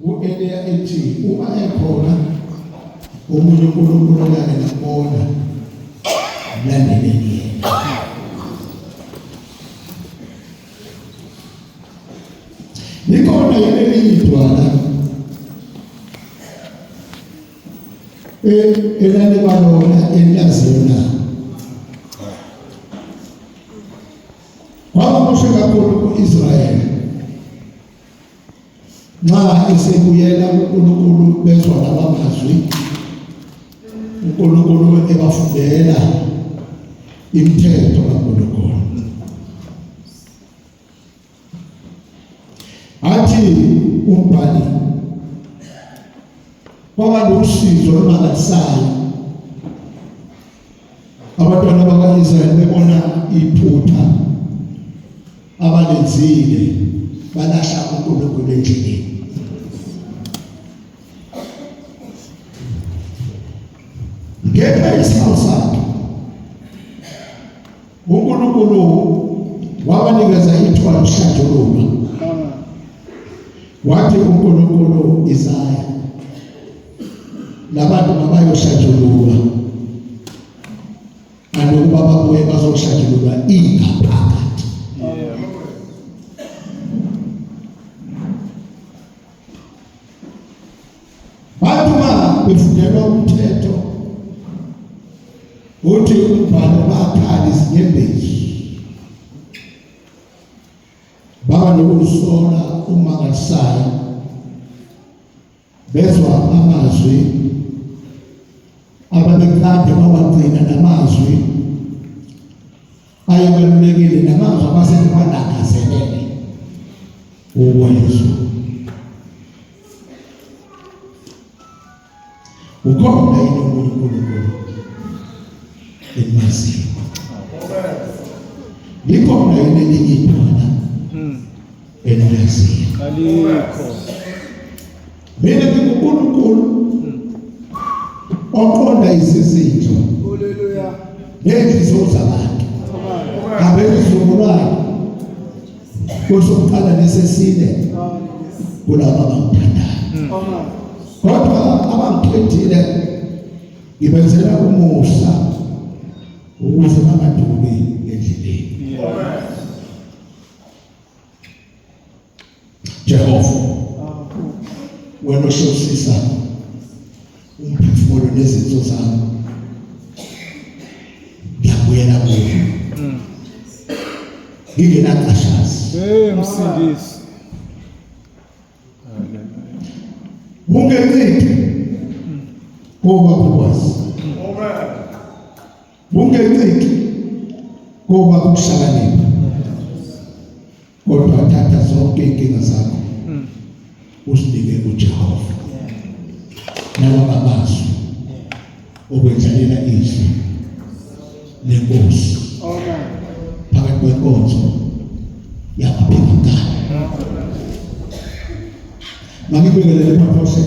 u-Eliya ethi uma ekhona omunye uNkulunkulu oyake ngabona mlandeleni yena. Likhona yena elinye idwala elalibalona elaziyo na kwabakuhle kakhulu ku-Israyeli nxa esebuyela uNkulunkulu bezwa labamazwi uNkulunkulu ebafundela imithetho kaNkulunkulu. Athi umbhali kwaba lusizo olumangalisayo abantwana bakwa-Israyeli bebona iphutha abalenzile balahla uNkulunkulu endleleni. Ngenxa yesihawu sakhe uNkulunkulu wabanikeza ithuba lokuhlanjululwa. Wathi uNkulunkulu Isaya labantu mabayohlanjululwa anokuba babuye bazohlanjululwa ingaphakathi. Bantu befundelwa umthetho uthi umbhalo bakhala izinyembezi baba nokusola umangalisayo bezwa amazwi ababekade bawagcina namazwi ayebalulekile namazwi abaseke banakazelele uwezo. Ukhona yini omunye uNkulunkulu emaziyo? Likhona yini elinye idwala elaziyo? Alikho. Mina nginguNkulunkulu oqonda izizitho. Haleluya. Nezinhliziyo zabantu. Abezizukulwane kusokuqala nesesine kulabo abangithandayo. Kodwa abangikhethile ngibenzela umusa ukuze bangaduki endleleni. Jehova wena oshosisa umphefumulo nezinto zami ngiyabuyela kuwe ngingenaqashazi Msindisi. bungenciki kuba ukwazi bungenciki kuba ukuhlakanipha kodwa thatha zonke inkinga zakho usinike kuJehova nabababazo okwendlalela izwi lenkosi phakathi kwenkonzo yabaphikankani. Makibingelele phaphose